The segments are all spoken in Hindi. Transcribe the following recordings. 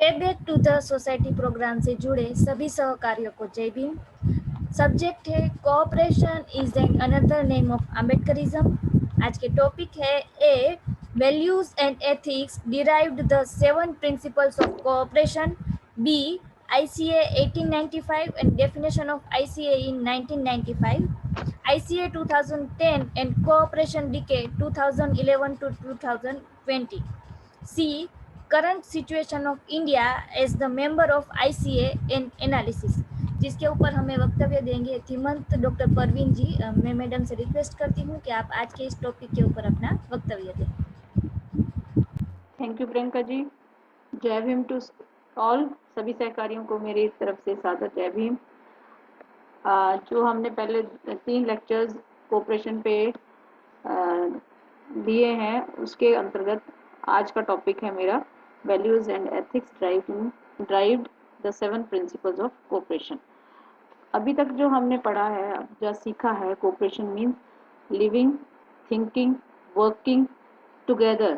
पे back to the society program से जुड़े सभी सहकारियों को जय भीम। सब्जेक्ट है cooperation is an another name of Ambedkarism. आज के टॉपिक है a values and ethics derived the 7 principles of cooperation. Be ICA 1895 and definition of ICA in 1995, ICA 2010 and cooperation decade 2011 to 2020. C current situation of India as the member of ICA and analysis, जिसके ऊपर हमें वक्तव्य देंगे धीमंत डॉक्टर परवीन जी। मैं मैडम से रिक्वेस्ट करती हूँ कि आप आज के इस टॉपिक के ऊपर अपना वक्तव्य दें। Thank you Priyanka ji. जय भीम टू ऑल, सभी सहकारियों को मेरी तरफ से सादर जय भीम। जो हमने पहले 3 लेक्चर्स कोऑपरेशन पे दिए हैं उसके अंतर्गत आज का टॉपिक है मेरा values and ethics derived the 7 principles of cooperation. अभी तक जो हमने पढ़ा है, जो सीखा है, cooperation means living, thinking, working together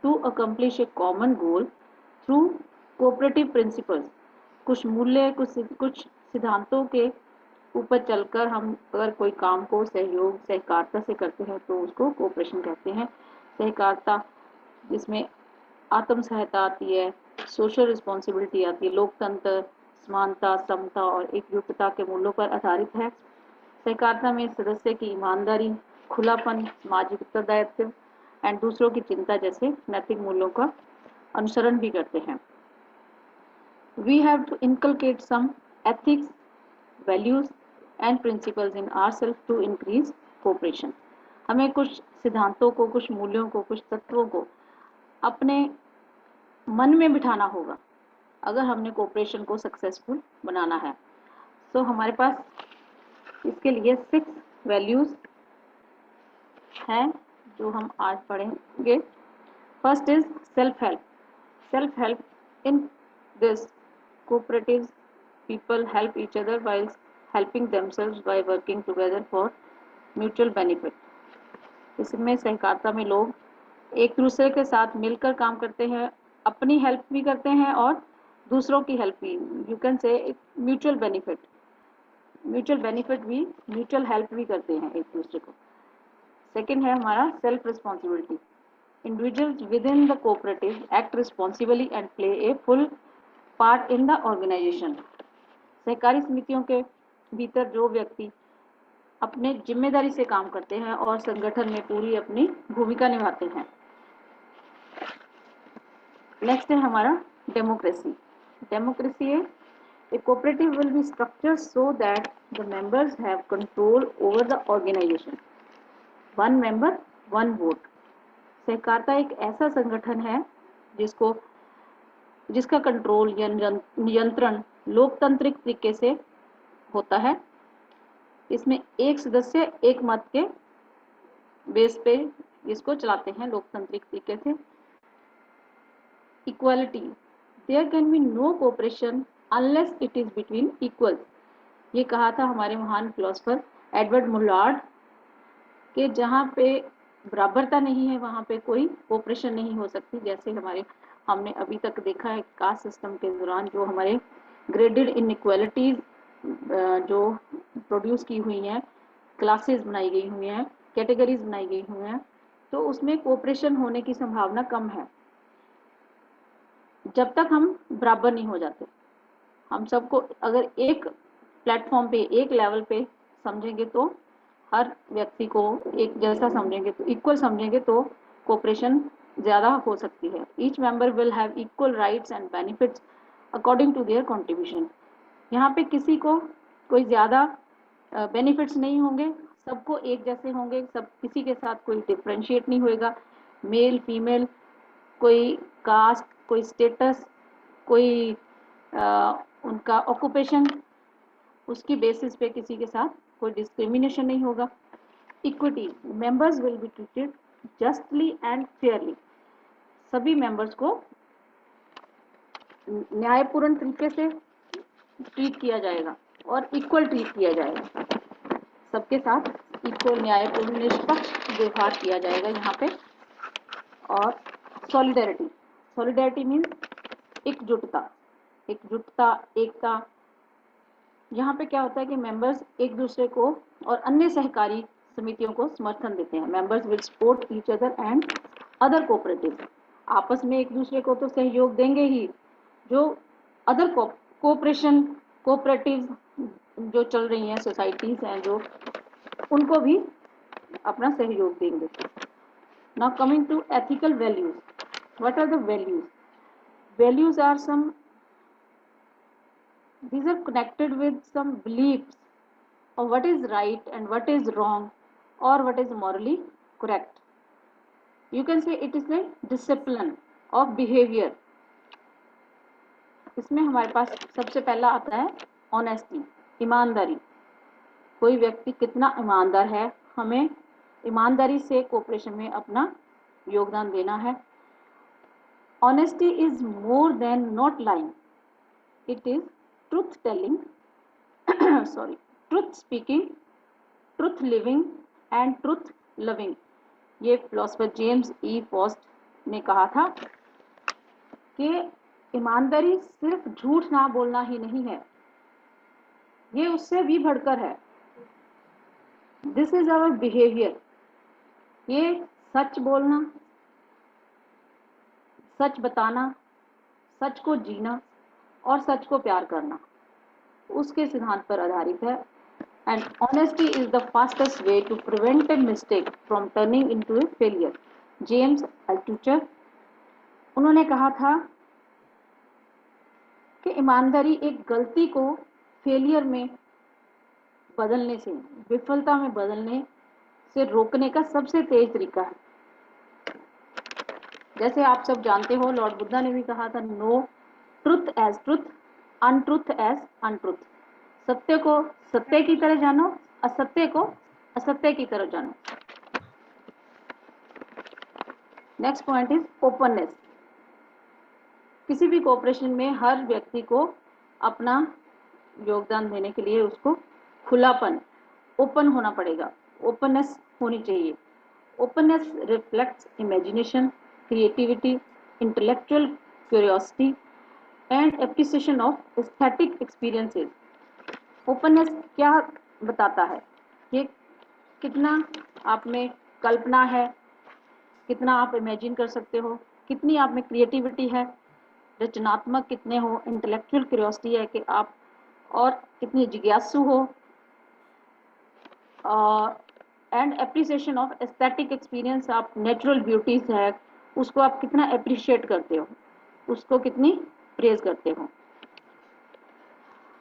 to accomplish a common goal through cooperative principles। कुछ मूल्य, कुछ सिद्धांतों के ऊपर चलकर हम अगर कोई काम को सहयोग सहकारिता से करते हैं तो उसको कोऑपरेशन कहते हैं। सहकारिता जिसमें आत्म सहायता आती है, सोशल रिस्पॉन्सिबिलिटी आती है, लोकतंत्र, समानता, समता और एकजुटता के मूल्यों पर आधारित है। सहकारिता में सदस्य की ईमानदारी, खुलापन, सामाजिक उत्तरदायित्व एंड दूसरों की चिंता जैसे नैतिक मूल्यों का अनुसरण भी करते हैं। We have to inculcate some ethics, values and principles in ourselves to increase cooperation. हमें कुछ सिद्धांतों को, कुछ मूल्यों को, कुछ तत्वों को अपने मन में बिठाना होगा अगर हमने कोऑपरेशन को सक्सेसफुल बनाना है। तो हमारे पास इसके लिए 6 वैल्यूज हैं जो हम आज पढ़ेंगे। First is self help. Self help in this cooperative people help each other while helping themselves by working together for mutual benefit। इसमें सहकारिता में लोग एक दूसरे के साथ मिलकर काम करते हैं, अपनी हेल्प भी करते हैं और दूसरों की हेल्प भी, you can say mutual benefit भी, म्यूचुअल हेल्प भी करते हैं एक दूसरे को। सेकेंड है हमारा self responsibility. Individuals within the cooperative act responsibly and play a full part in the organisation. सहकारी समितियों के भीतर जो व्यक्ति अपने जिम्मेदारी से काम करते हैं और संगठन में पूरी अपनी भूमिका निभाते हैं। नेक्स्ट है हमारा डेमोक्रेसी। डेमोक्रेसी है a cooperative will be structured so that the members have control over the organization। One member, one vote। सहकारिता एक ऐसा संगठन है जिसका कंट्रोल या नियंत्रण लोकतांत्रिक तरीके से होता है। इसमें एक सदस्य एक मत के बेस पे इसको चलाते हैं लोकतांत्रिक तरीके से। Equality, there can be no cooperation unless it is between equals. ये कहा था हमारे महान फिलोसफर एडवर्ड मुलार्ड कि जहाँ पे बराबरता नहीं है वहाँ पे कोई कोऑपरेशन नहीं हो सकती। जैसे हमने अभी तक देखा है कास्ट सिस्टम के दौरान जो हमारे ग्रेडेड इनइक्वालिटीज जो प्रोड्यूस की हुई हैं, क्लासेस बनाई गई हुई हैं, कैटेगरीज बनाई गई हुई हैं, तो उसमें कोऑपरेशन होने की संभावना कम है जब तक हम बराबर नहीं हो जाते। हम सबको अगर एक प्लेटफॉर्म पे, एक लेवल पे समझेंगे तो हर व्यक्ति को एक जैसा समझेंगे, तो इक्वल समझेंगे तो कोऑपरेशन ज़्यादा हो सकती है। Each member will have equal rights and benefits according to their contribution. यहाँ पे किसी को कोई ज़्यादा बेनिफिट्स नहीं होंगे, सबको एक जैसे होंगे, सब किसी के साथ कोई डिफ्रेंशिएट नहीं होएगा। मेल फीमेल, कोई कास्ट, कोई स्टेटस, कोई उनका ऑक्यूपेशन, उसकी बेसिस पे किसी के साथ कोई डिस्क्रिमिनेशन नहीं होगा। Equity, members will be treated justly and Fairlie. सभी मेंबर्स को न्यायपूर्ण तरीके से ट्रीट किया जाएगा और इक्वल ट्रीट किया जाएगा। सबके साथ इक्वल, न्यायपूर्ण, निष्पक्ष व्यवहार किया जाएगा यहाँ पे। और सॉलिडेरिटी, सॉलिडेरिटी मीन्स एकजुटता, एकता। यहाँ पे क्या होता है कि मेंबर्स एक दूसरे को और अन्य सहकारी समितियों को समर्थन देते हैं। Members will support each other and other cooperatives, आपस में एक दूसरे को तो सहयोग देंगे ही, जो अदर कोऑपरेटिव्स जो चल रही हैं, सोसाइटीज हैं जो, उनको भी अपना सहयोग देंगे। Now coming to ethical values, what are the values? Values are some, these are connected with some beliefs of what is right and what is wrong or what is morally correct. You can say it is a discipline of behavior. इसमें हमारे पास सबसे पहला आता है ऑनेस्टी, ईमानदारी। कोई व्यक्ति कितना ईमानदार है, हमें ईमानदारी से कोऑपरेशन में अपना योगदान देना है। Honesty is more than not lying, it is truth telling truth speaking, truth living and truth loving। ये फिलोसोफर जेम्स ई फॉस्ट ने कहा था कि ईमानदारी सिर्फ झूठ ना बोलना ही नहीं है, ये उससे भी बढ़कर है। दिस इज आवर बिहेवियर, ये सच बोलना, सच बताना, सच को जीना और सच को प्यार करना, उसके सिद्धांत पर आधारित है। And honesty is the fastest way to prevent a mistake from turning into a failure. James Altucher, उन्होंने कहा था कि ईमानदारी एक गलती को फेलियर में बदलने से, विफलता में बदलने से रोकने का सबसे तेज तरीका है। जैसे आप सब जानते हो, लॉर्ड बुद्धा ने भी कहा था, know truth as truth, untruth as untruth. सत्य को सत्य की तरह जानो, असत्य को असत्य की तरह जानो। Next point is openness. किसी भी कोऑपरेशन में हर व्यक्ति को अपना योगदान देने के लिए उसको खुलापन, ओपन होना पड़ेगा, ओपननेस होनी चाहिए। Openness reflects imagination, creativity, intellectual curiosity and appreciation of aesthetic experiences. Openness क्या बताता है कि कितना आप में कल्पना है, कितना आप इमेजिन कर सकते हो, कितनी आप में क्रिएटिविटी है, रचनात्मक कितने हो, इंटेलेक्चुअल क्यूरियोसिटी है कि आप और कितनी जिज्ञासु हो, and appreciation of aesthetic experience, आप नेचुरल ब्यूटीज है उसको आप कितना अप्रिशिएट करते हो, उसको कितनी प्रेज करते हो।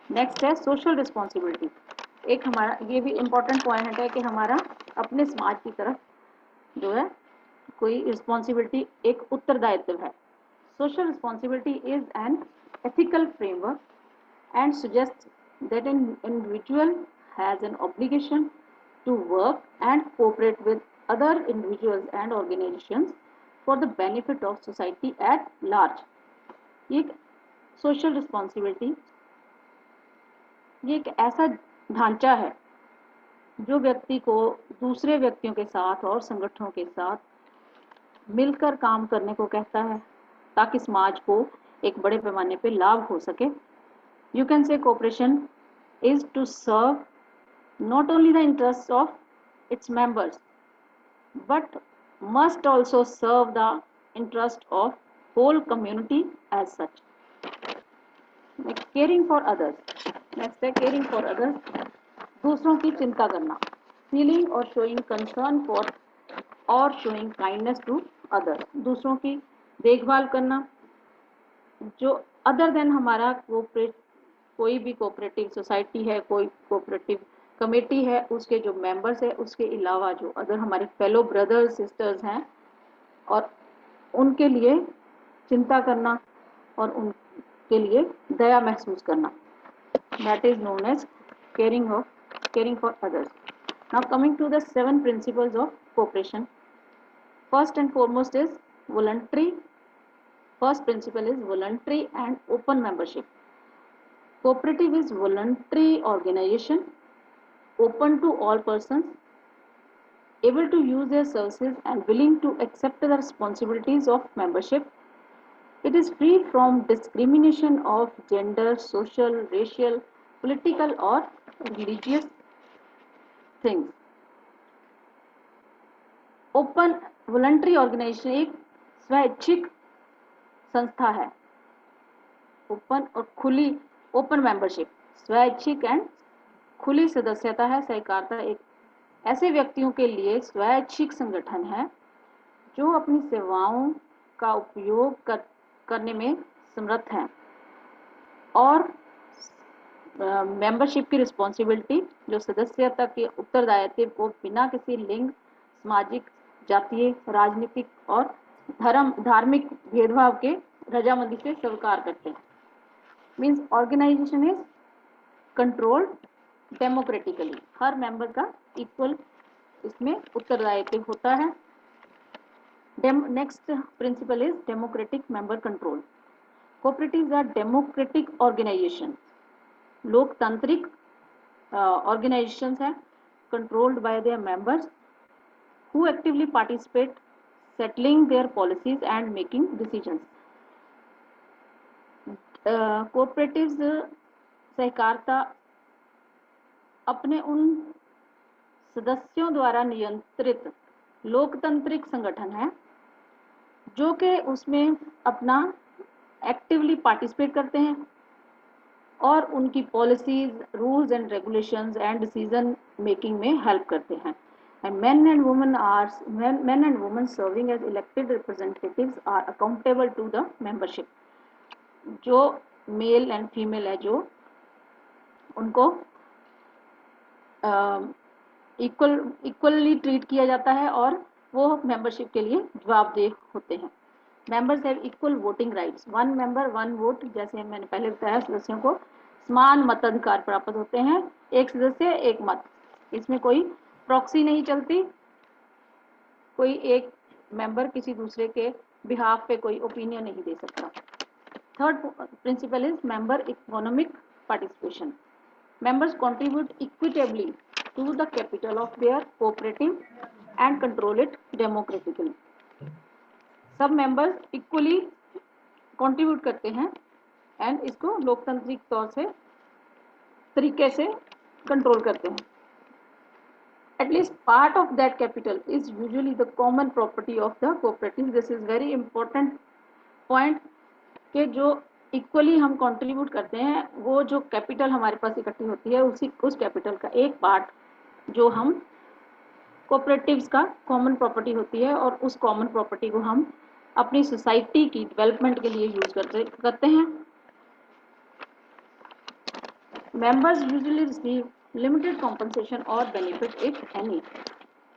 नेक्स्ट है सोशल रिस्पॉन्सिबिलिटी। एक हमारा ये भी इम्पोर्टेंट पॉइंट है कि हमारा अपने समाज की तरफ जो है कोई रिस्पॉन्सिबिलिटी, एक उत्तरदायित्व है। Social responsibility is an ethical framework and suggests that an individual has an obligation to work and cooperate with other individuals and organizations for the benefit of society at large। ये सोशल रिस्पॉन्सिबिलिटी ये एक ऐसा ढांचा है जो व्यक्ति को दूसरे व्यक्तियों के साथ और संगठनों के साथ मिलकर काम करने को कहता है ताकि समाज को एक बड़े पैमाने पर लाभ हो सके। You can say cooperation is to serve not only the interests of its members but must also serve the interest of whole community as such। Next, caring for others। next है caring for others, दूसरों की चिंता करना, feeling or showing concern for or showing kindness to others, दूसरों की देखभाल करना, जो अदर देन हमारा कोई भी कोऑपरेटिव सोसाइटी है, कोई कोऑपरेटिव कमेटी है, उसके जो मेंबर्स है, उसके अलावा जो अदर हमारे फेलो ब्रदर्स सिस्टर्स हैं, और उनके लिए चिंता करना और उनके लिए दया महसूस करना, that is known as caring for others। Now coming to the 7 principles of cooperation। First and foremost is voluntary। First principle is voluntary and open membership। Cooperative is voluntary organization, open to all persons, able to use their services and willing to accept the responsibilities of membership, It is free from discrimination of gender, social, racial, political or religious things. Open voluntary organisation एक स्वैच्छिक संस्था है. ओपन और खुली, ओपन मेंबरशिप स्वैच्छिक एंड खुली सदस्यता है. सहकारिता एक ऐसे व्यक्तियों के लिए स्वैच्छिक संगठन है जो अपनी सेवाओं का उपयोग करने में समर्थ हैं और मेंबरशिप की रिस्पॉन्सिबिलिटी जो सदस्यता के उत्तरदायित्व को बिना किसी लिंग, सामाजिक, जातीय, राजनीतिक और धार्मिक भेदभाव के रजामंदी से स्वीकार करते हैं. Means organisation is controlled democratically. हर मेंबर का इक्वल इसमें उत्तरदायित्व होता है. Next principle is democratic member control. Cooperatives are democratic organisation. लोकतांत्रिक ऑर्गेनाइजेशंस हैं controlled by their members who actively participate settling their policies and making decisions. Cooperatives सहकारिता अपने उन सदस्यों द्वारा नियंत्रित लोकतांत्रिक संगठन है जो कि उसमें अपना एक्टिवली पार्टिसिपेट करते हैं और उनकी policies, rules and regulations and decision making में हेल्प करते हैं. And men and women serving as elected representatives are accountable to the membership. जो मेल एंड फीमेल है जो उनको इक्वली ट्रीट किया जाता है और वो मेंबरशिप के लिए जवाबदेह होते हैं. Members have equal voting rights. 1 member 1 vote. जैसे मैंने पहले बताया सदस्यों को समान मताधिकार प्राप्त होते हैं. एक सदस्य एक मत. इसमें कोई प्रॉक्सी नहीं चलती. कोई एक मेंबर किसी दूसरे के बिहाफ पे कोई ओपिनियन नहीं दे सकता. Third principle is member economic participation. Members contribute equitably to the capital of their cooperative and control it democratically. सब मेंबर्स इक्वली कंट्रीब्यूट करते हैं एंड इसको लोकतांत्रिक तौर से तरीके से कंट्रोल करते हैं. At least part of that capital is usually the common property of the cooperative. This is very important point कि जो इक्वली हम कंट्रीब्यूट करते हैं वो जो कैपिटल हमारे पास इकट्ठी होती है उस कैपिटल का एक पार्ट जो हम कोऑपरेटिव्स का कॉमन प्रॉपर्टी होती है और उस कॉमन प्रॉपर्टी को हम अपनी सोसाइटी की डेवलपमेंट के लिए यूज करते हैं. Members usually receive limited compensation or benefit if any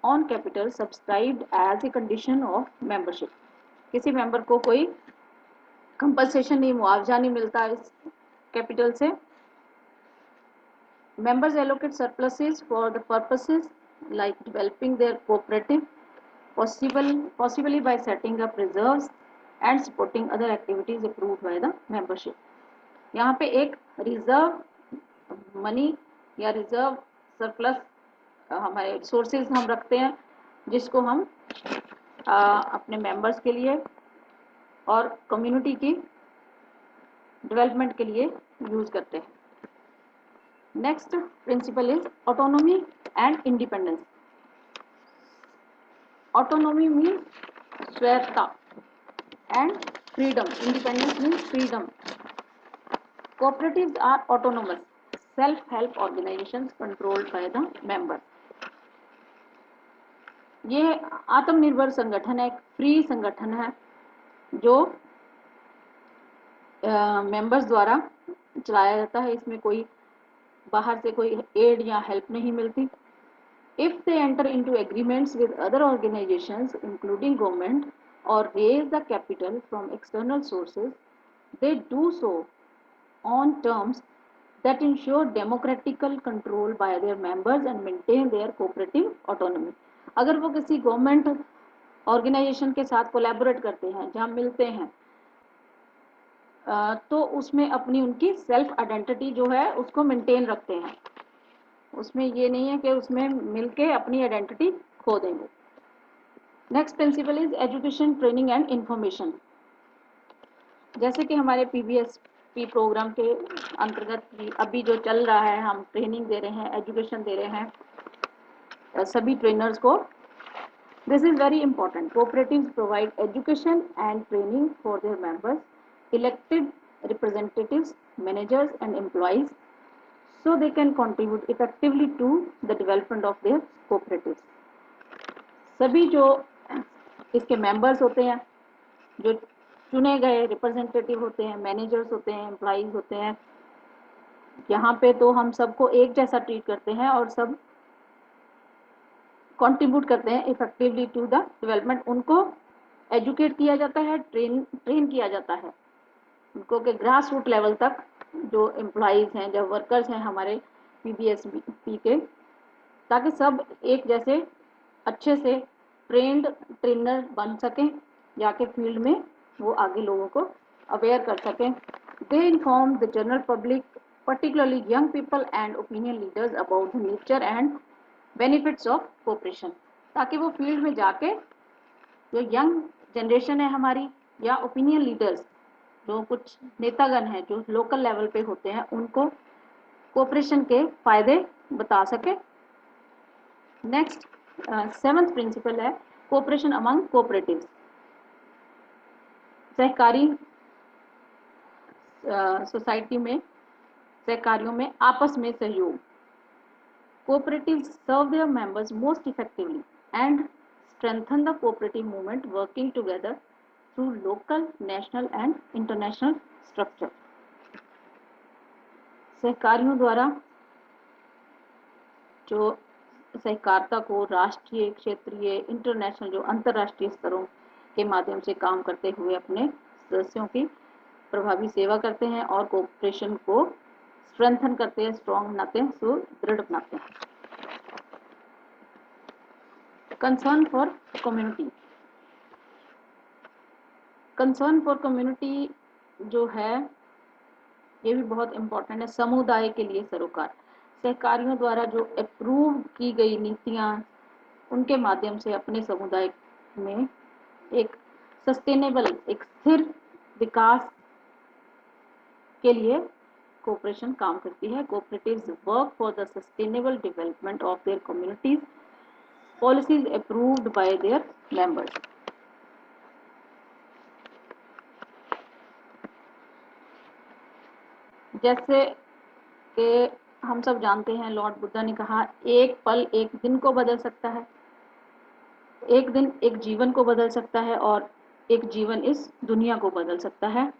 on capital subscribed as a condition of membership. किसी मेंबर को कोई कंपनसेशन नहीं, मुआवजा नहीं मिलता इस कैपिटल से. Members allocate surpluses for the purposes like developing their cooperative, possibly by setting up reserves and supporting other activities approved by the membership. यहाँ पे एक रिजर्व मनी या रिजर्व सरप्लस हमारे रिसोर्सेज हम रखते हैं जिसको हम अपने मेंबर्स के लिए और कम्युनिटी की डेवलपमेंट के लिए यूज करते हैं. Next principle is autonomy and independence. Autonomy means स्वायत्तता and freedom. Independence means freedom. Cooperatives are autonomous self-help organizations controlled by the members. ये आत्मनिर्भर संगठन है, एक फ्री संगठन है जो मेंबर्स द्वारा चलाया जाता है. इसमें कोई बाहर से कोई एड या हेल्प नहीं मिलती. If they enter into agreements with other organizations including government or raise the capital from external sources, they do so on terms that ensure democratical control by their members and maintain their cooperative autonomy. अगर वो किसी गवर्नमेंट ऑर्गेनाइजेशन के साथ कोलैबोरेट करते हैं, जहाँ मिलते हैं, तो उसमें अपनी उनकी सेल्फ आइडेंटिटी जो है उसको मेंटेन रखते हैं. उसमें ये नहीं है कि उसमें मिलके अपनी आइडेंटिटी खो देंगे. Next principle is education, training and information. जैसे कि हमारे पीबीएसपी प्रोग्राम के अंतर्गत अभी जो चल रहा है, हम ट्रेनिंग दे रहे हैं, एजुकेशन दे रहे हैं सभी ट्रेनर्स को। This is very important. Cooperatives provide education and training for their members, elected representatives, managers and employees, so they can contribute effectively to the development of their cooperatives. सभी जो इसके मेंबर्स होते हैं, जो चुने गए रिप्रेजेंटेटिव होते हैं, मैनेजर्स होते हैं, एम्प्लॉइज होते हैं, यहाँ पे तो हम सबको एक जैसा ट्रीट करते हैं और सब कंट्रीब्यूट करते हैं इफेक्टिवली टू द डेवलपमेंट। उनको एजुकेट किया जाता है, ट्रेन किया जाता है उनको के ग्रास रूट लेवल तक, जो एम्प्लॉइज हैं, जो वर्कर्स हैं हमारे पीबीएसपी के, ताकि सब एक जैसे अच्छे से ट्रेंड ट्रेनर बन सकें, जाके फील्ड में वो आगे लोगों को अवेयर कर सकें। They inform the general public, particularly young people and opinion leaders about the nature and benefits of cooperation, ताकि वो फील्ड में जाके जो यंग जनरेशन है हमारी, या ओपिनियन लीडर्स, जो कुछ नेतागण हैं जो लोकल लेवल पे होते हैं, उनको कोऑपरेशन के फायदे बता सके। नेक्स्ट 7th प्रिंसिपल है कोऑपरेशन अमंग कोऑपरेटिव्स। सहकारी सोसाइटी में, सहकारियों में आपस में सहयोग। Cooperatives serve their members most effectively and strengthen the cooperative movement working together through local, national and international structure. सहकारियों द्वारा जो सहकारिता को राष्ट्रीय, क्षेत्रीय, इंटरनेशनल, जो अंतर्राष्ट्रीय स्तरों के माध्यम से काम करते हुए अपने सदस्यों की प्रभावी सेवा करते हैं और कोऑपरेशन को स्ट्रेंथन करते हैं, स्ट्रॉन्ग बनाते हैं, सुदृढ़ बनाते हैं। Concern for community. Concern for community जो है ये भी बहुत इंपॉर्टेंट है। समुदाय के लिए सरोकार। सहकारियों द्वारा जो अप्रूव की गई नीतियां, उनके माध्यम से अपने समुदाय में एक सस्टेनेबल, एक स्थिर विकास के लिए कोऑपरेशन काम करती है। Cooperatives work for the sustainable development of their communities, policies approved by their members. जैसे कि हम सब जानते हैं, लॉर्ड बुद्धा ने कहा, एक पल एक दिन को बदल सकता है, एक दिन एक जीवन को बदल सकता है, और एक जीवन इस दुनिया को बदल सकता है।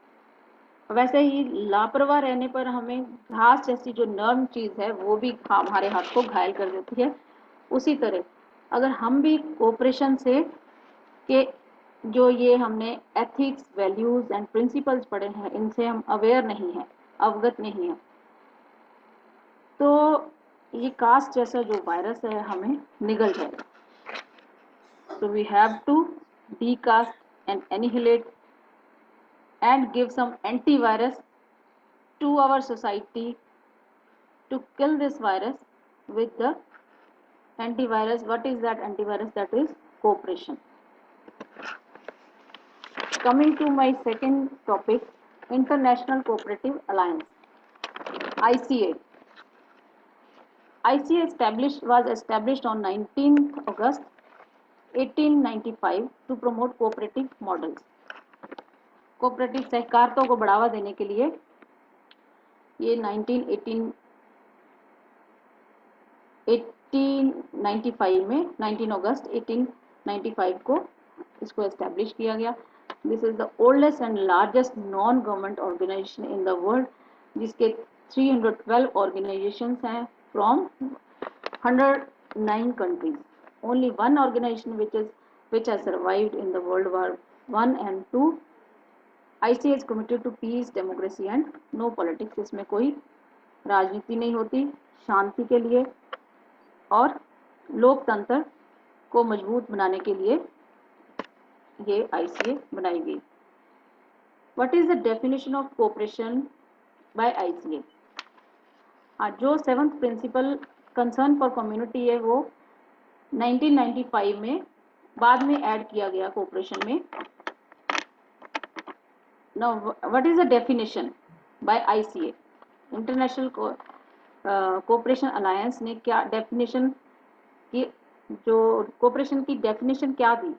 वैसे ही लापरवाह रहने पर हमें घास जैसी जो नर्म चीज़ है वो भी हमारे हाथ को घायल कर देती है। उसी तरह अगर हम भी कोऑपरेशन से के जो ये हमने एथिक्स, वैल्यूज़ एंड प्रिंसिपल्स पढ़े हैं, इनसे हम अवेयर नहीं हैं, अवगत नहीं हैं, तो ये कास्ट जैसा जो वायरस है हमें निगल जाएगा। So we have to decast and annihilate and give some antivirus to our society to kill this virus with the antivirus. What is that antivirus? That is cooperation. Coming to my second topic, International Cooperative Alliance, ICA. ICA was established on 19th August 1895 to promote cooperative models. Cooperative सहकारिता को बढ़ावा देने के लिए ये 1895 में 19 अगस्त 1895 को इसको एस्टेब्लिश किया गया। This is the oldest and largest non government organisation in the world, जिसके 312 ऑर्गेनाइजेशंस हैं from 109 countries. Only one organization which has survived in the World War I and II. ICA is committed to peace, democracy and no politics. इसमें कोई राजनीति नहीं होती, शांति के लिए और लोकतंत्र को मजबूत बनाने के लिए ये ICA बनाई गई। What is the definition of cooperation by ICA? जो 7th principal concern for community है वो 1995 में बाद में ऐड किया गया कोऑपरेशन में। now what is the definition by ICA, international cooperation alliance ने क्या डेफिनेशन की, जो कोऑपरेशन की डेफिनेशन क्या दी?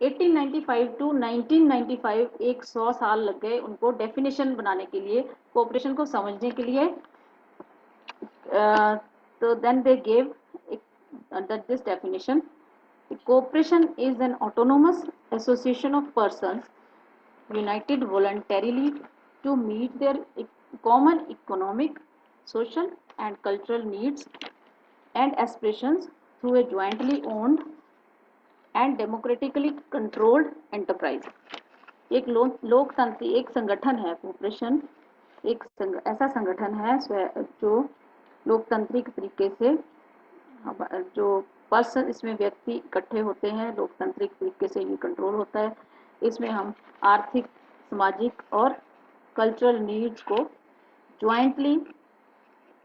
1895 टू 1995 100 साल लग गए उनको डेफिनेशन बनाने के लिए, कोऑपरेशन को समझने के लिए। तो then they gave this definition: cooperation is an autonomous association of persons united voluntarily to meet their common economic, social and cultural needs and aspirations through a jointly owned and democratically controlled enterprise। एक लोकतंत्री एक संगठन है कोऑपरेशन, ऐसा संगठन है जो लोकतांत्रिक तरीके से जो पर्सन, इसमें व्यक्ति इकट्ठे होते हैं, लोकतांत्रिक तरीके से ये कंट्रोल होता है। इसमें हम आर्थिक, सामाजिक और कल्चरल नीड्स को ज्वाइंटली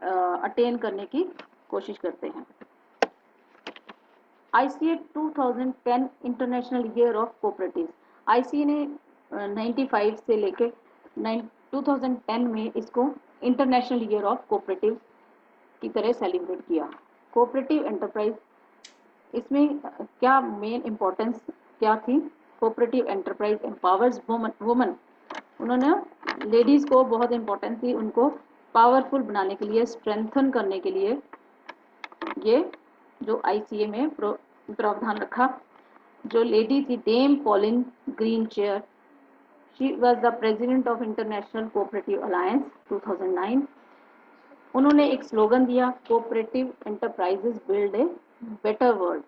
अटेन करने की कोशिश करते हैं। ICA 2010 international year of cooperative, ICA ने 95 से लेकर 2010 में इसको इंटरनेशनल ईयर ऑफ कोऑपरेटिव की तरह सेलिब्रेट किया। कोऑपरेटिव एंटरप्राइज, इसमें क्या मेन इम्पोर्टेंस क्या थी? कोऑपरेटिव एंटरप्राइज एम्पावर्स वुमन, उन्होंने लेडीज़ को बहुत इम्पोर्टेंस थी, उनको पावरफुल बनाने के लिए, स्ट्रेंथन करने के लिए ये जो ICA में प्रावधान रखा। जो लेडी थी dame Pauline Green chair, she was the president of international cooperative alliance 2009। उन्होंने एक स्लोगन दिया, cooperative enterprises build a better world,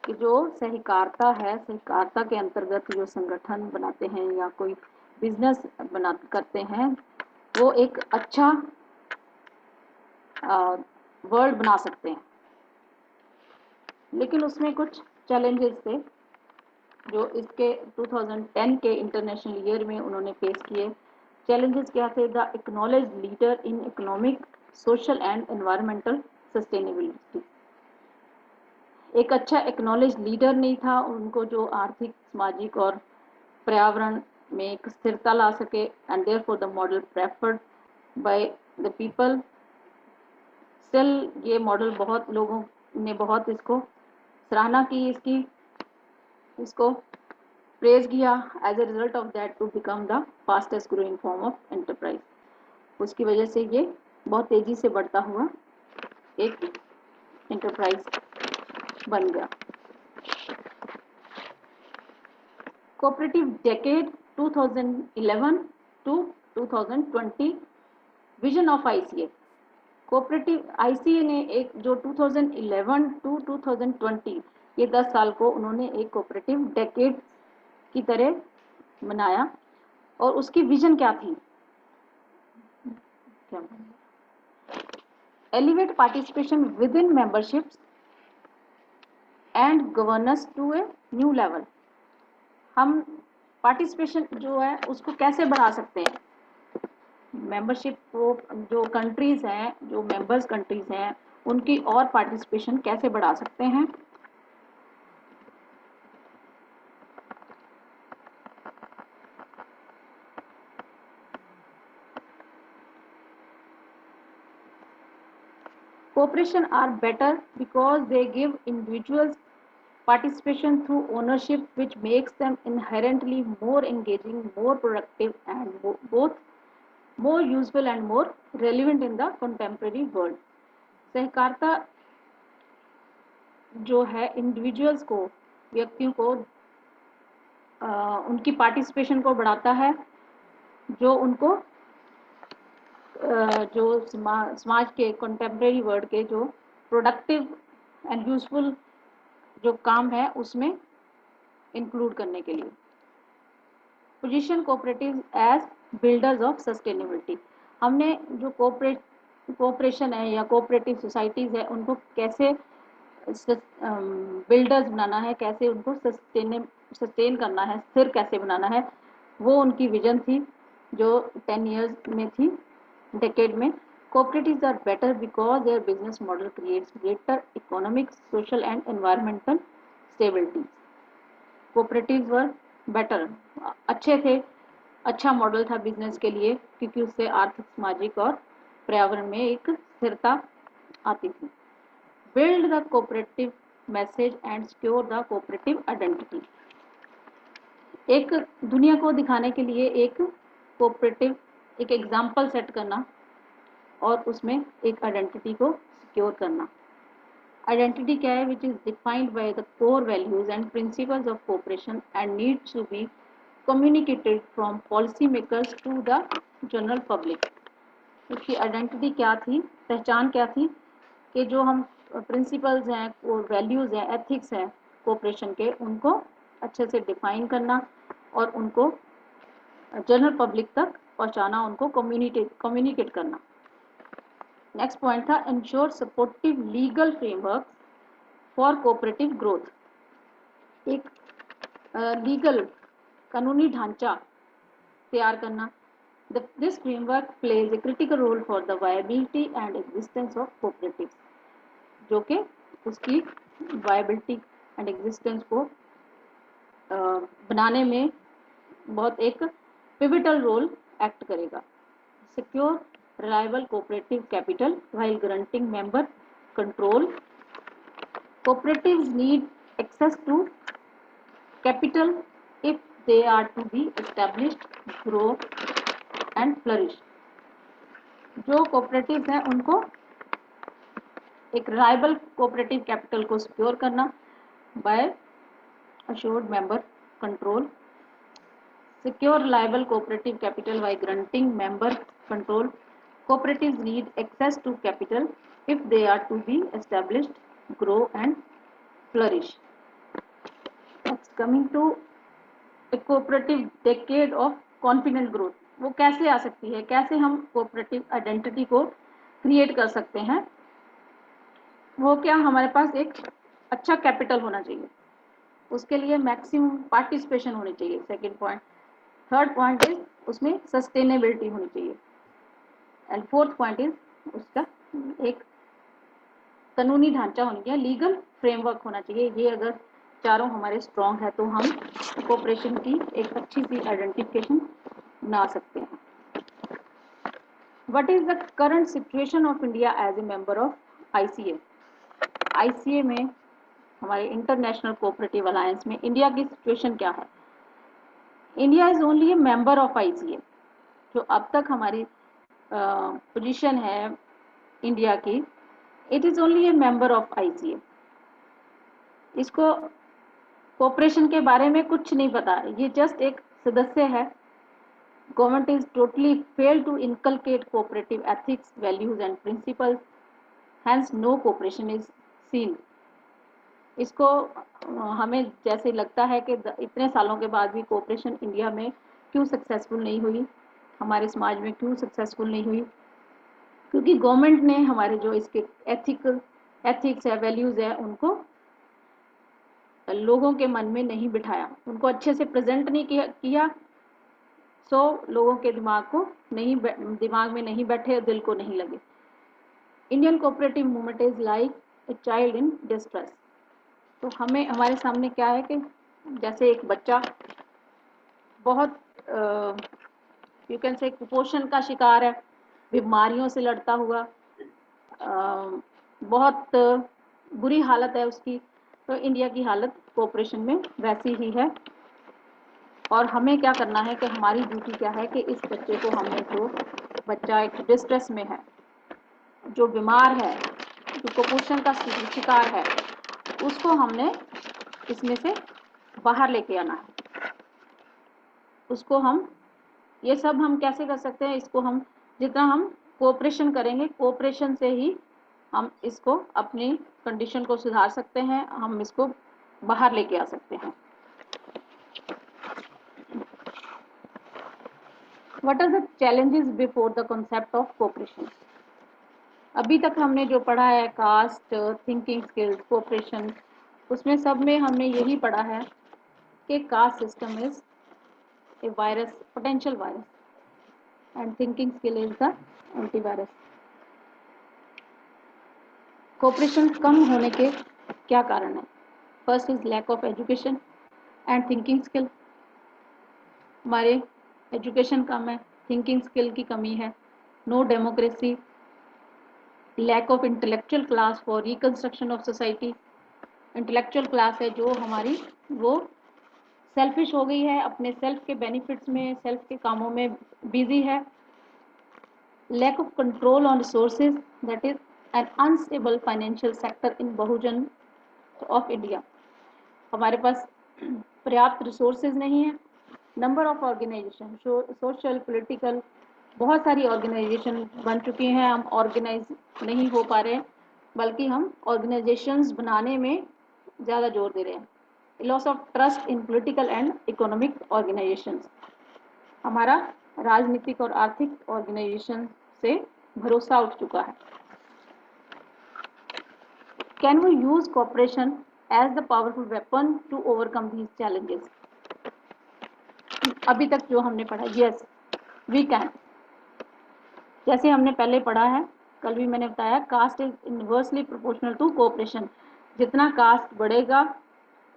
कि जो सहकारिता है, सहकारिता के अंतर्गत जो संगठन बनाते हैं या कोई बिजनेस करते हैं, वो एक अच्छा वर्ल्ड बना सकते हैं। लेकिन उसमें कुछ चैलेंजेस थे जो इसके 2010 के इंटरनेशनल ईयर में उन्होंने फेस किए। चैलेंजेस क्या थे? The acknowledged leader in economic, social and environmental sustainability, एक अच्छा एक्नॉलेज लीडर नहीं था, उनको जो आर्थिक, सामाजिक और पर्यावरण में एक स्थिरता ला सके। And therefore the model preferred by the people, still ये मॉडल बहुत लोगों ने बहुत इसको सराहना की, इसको प्रेज किया। As a result of that to become the fastest growing form of enterprise, उसकी वजह से ये बहुत तेजी से बढ़ता हुआ एक एंटरप्राइज बन गया। Cooperative decade 2011 to 2020 vision of ICA, cooperative ICA ने एक जो 2011 टू 2020 ये 10 साल को उन्होंने एक कोऑपरेटिव डेकेड की तरह मनाया। और उसकी विजन क्या थी? Elevate participation within memberships and governance to a new level, हम पार्टिसिपेशन जो है उसको कैसे बढ़ा सकते हैं? मेंबरशिप को, जो कंट्रीज हैं, जो मेंबर्स कंट्रीज हैं, उनकी और पार्टिसिपेशन कैसे बढ़ा सकते हैं? Cooperation are better because they give individuals participation through ownership, which makes them inherently more engaging, more productive and both more useful and more relevant in the contemporary world। सहकारिता जो है इंडिविजुअल्स को, व्यक्तियों को उनकी पार्टिसिपेशन को बढ़ाता है, जो उनको जो समाज के कंटेम्प्रेरी वर्ल्ड के जो प्रोडक्टिव एंड यूजफुल जो काम है उसमें इंक्लूड करने के लिए। Position cooperative as builders of sustainability, हमने जो कोऑपरेशन है या कोऑपरेटिव सोसाइटीज़ है उनको कैसे बिल्डर्स बनाना है, कैसे उनको सस्टेन करना है, स्थिर कैसे बनाना है, वो उनकी विजन थी जो 10 इयर्स में थी, डेकेड में। Cooperatives are better because their business model creates greater economic, social and environmental stability। Cooperatives were better, अच्छे थे अच्छा मॉडल था बिजनेस के लिए, क्योंकि उससे आर्थिक, सामाजिक और पर्यावरण में एक स्थिरता आती थी। Build the cooperative message and secure the cooperative identity. एक दुनिया को दिखाने के लिए एक कोऑपरेटिव, एक एग्जाम्पल सेट करना और उसमें एक आइडेंटिटी को सिक्योर करना। आइडेंटिटी क्या है? Which is defined by the core values and principles of cooperation and needs to be communicated from policy makers to the general public। उसकी आइडेंटिटी क्या थी, पहचान क्या थी कि जो हम प्रिंसिपल्स हैं और वैल्यूज़ हैं, एथिक्स हैं कोऑपरेशन के, उनको अच्छे से डिफाइन करना और उनको जनरल पब्लिक तक पहुंचाना, उनको कम्युनिकेट करना। नेक्स्ट पॉइंट था ensure supportive legal framework for cooperative growth. एक लीगल कानूनी ढांचा तैयार करना। This framework plays a critical role for the viability and existence of cooperatives, जो कि उसकी वायबिलिटी एंड एग्जिस्टेंस को बनाने में बहुत एक पिविटल रोल एक्ट करेगा। Secure reliable cooperative capital while guaranteeing member control. Cooperatives need access to capital if they are to be established, grow and flourish। जो कोऑपरेटिव्स हैं उनको एक रिलायबल कोऑपरेटिव कैपिटल को सिक्योर करना bye assured member control। Secure reliable cooperative capital by granting member control। Cooperatives need access to capital if they are to be established, grow and flourish। Next, coming to a cooperative decade of confident growth। वो कैसे आ सकती है, कैसे हम कोऑपरेटिव आइडेंटिटी को क्रिएट कर सकते हैं? वो क्या, हमारे पास एक अच्छा कैपिटल होना चाहिए, उसके लिए मैक्सिमम पार्टिसिपेशन होनी चाहिए। Second point. Third point is उसमें सस्टेनेबिलिटी होनी चाहिए। एंड फोर्थ पॉइंट इज उसका एक कानूनी ढांचा होना चाहिए, लीगल फ्रेमवर्क होना चाहिए। ये अगर चारों हमारे स्ट्रॉन्ग है तो हम कोऑपरेशन की एक अच्छी सी आइडेंटिफिकेशन बना सकते हैं। What is the current situation of India as a member of ICA? ICA में, हमारे इंटरनेशनल कोऑपरेटिव अलायंस में इंडिया की सिचुएशन क्या है? India is only a member of ICA. जो अब तक हमारी पोजीशन है इंडिया की, it is only a member of ICA. इसको कोऑपरेशन के बारे में कुछ नहीं पता, ये जस्ट एक सदस्य है। Government is totally fail to inculcate cooperative ethics, values and principles, hence no cooperation is seen. इसको हमें जैसे लगता है कि इतने सालों के बाद भी कोऑपरेशन इंडिया में क्यों सक्सेसफुल नहीं हुई, हमारे समाज में क्यों सक्सेसफुल नहीं हुई? क्योंकि गवर्नमेंट ने हमारे जो इसके एथिक्स है, वैल्यूज़ है, उनको लोगों के मन में नहीं बिठाया, उनको अच्छे से प्रेजेंट नहीं किया। सो लोगों के दिमाग में नहीं बैठे, दिल को नहीं लगे। Indian cooperative movement is like a child in distress. तो हमारे सामने क्या है कि जैसे एक बच्चा बहुत यू कैन से कुपोषण का शिकार है, बीमारियों से लड़ता हुआ, बहुत बुरी हालत है उसकी। तो इंडिया की हालत कोऑपरेशन में वैसी ही है। और हमें क्या करना है कि हमारी ड्यूटी क्या है कि इस बच्चे को, हमने जो बच्चा एक डिस्ट्रेस में है, जो बीमार है, जो कुपोषण का शिकार है, उसको हमने इसमें से बाहर लेके आना है। उसको हम, ये सब हम कैसे कर सकते हैं? इसको हम जितना हम कोऑपरेशन करेंगे, कोऑपरेशन से ही हम इसको अपनी कंडीशन को सुधार सकते हैं, हम इसको बाहर लेके आ सकते हैं। What are the challenges before the concept of cooperation? अभी तक हमने जो पढ़ा है, कास्ट, थिंकिंग स्किल्स, कोऑपरेशन, उसमें सब में हमने यही पढ़ा है कि caste system is a virus, potential virus, and thinking skill is the antivirus. Cooperation कम होने के क्या कारण है? First is lack of education and thinking skill. हमारे एजुकेशन कम है, थिंकिंग स्किल की कमी है, no democracy, lack of intellectual class for reconstruction of society. Intellectual class है जो हमारी, वो सेल्फिश हो गई है, अपने सेल्फ के बेनिफिट्स में, सेल्फ के कामों में बिजी है। Lack of control on resources, that is an unstable financial sector in Bahujan of India. हमारे पास पर्याप्त रिसोर्सेज नहीं है। Number of organisation, social political, बहुत सारी ऑर्गेनाइजेशन बन चुकी हैं, हम ऑर्गेनाइज नहीं हो पा रहे हैं, बल्कि हम ऑर्गेनाइजेशंस बनाने में ज़्यादा जोर दे रहे हैं। Loss of trust in political and economic organisations, हमारा राजनीतिक और आर्थिक ऑर्गेनाइजेशन से भरोसा उठ चुका है। Can we use cooperation as the powerful weapon to overcome these challenges? अभी तक जो हमने पढ़ा, यस वी कैन। जैसे हमने पहले पढ़ा है, कल भी मैंने बताया, caste is inversely proportional to cooperation. जितना कास्ट बढ़ेगा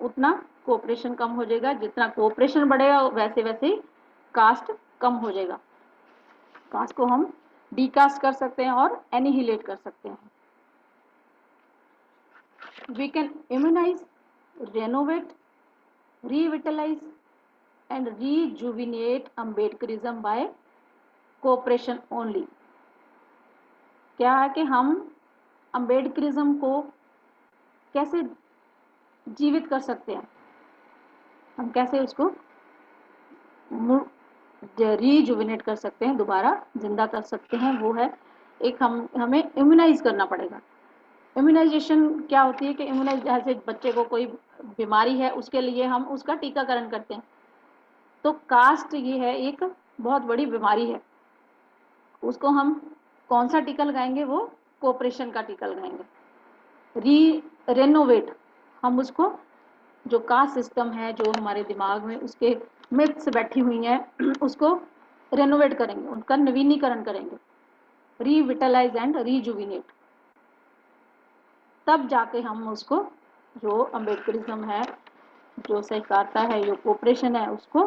उतना कोऑपरेशन कम हो जाएगा, जितना कोऑपरेशन बढ़ेगा वैसे वैसे कास्ट कम हो जाएगा। कास्ट को हम डीकास्ट कर सकते हैं और एनिहिलेट कर सकते हैं। We can immunise, renovate, revitalize and rejuvenate Ambedkarism by cooperation only। क्या है कि हम अम्बेडकरिज्म को कैसे जीवित कर सकते हैं, हम कैसे उसको रीजुविनेट कर सकते हैं, दोबारा जिंदा कर सकते हैं, वो है एक हमें इम्यूनाइज करना पड़ेगा। इम्यूनाइजेशन क्या होती है कि इम्यूनाइज, जैसे बच्चे को कोई बीमारी है उसके लिए हम उसका टीकाकरण करते हैं, तो कास्ट ये है एक बहुत बड़ी बीमारी है, उसको हम कौन सा टीका लगाएंगे? वो कोऑपरेशन का टीका लगाएंगे। रेनोवेट, हम उसको, जो कास्ट सिस्टम है जो हमारे दिमाग में उसके मिथ्स बैठी हुई हैं उसको रेनोवेट करेंगे, उनका नवीनीकरण करेंगे। रीविटलाइज एंड रीजुविनेट, तब जाके हम उसको, जो अम्बेडकरिज्म है, जो सहकारिता है, जो कोऑपरेशन है, उसको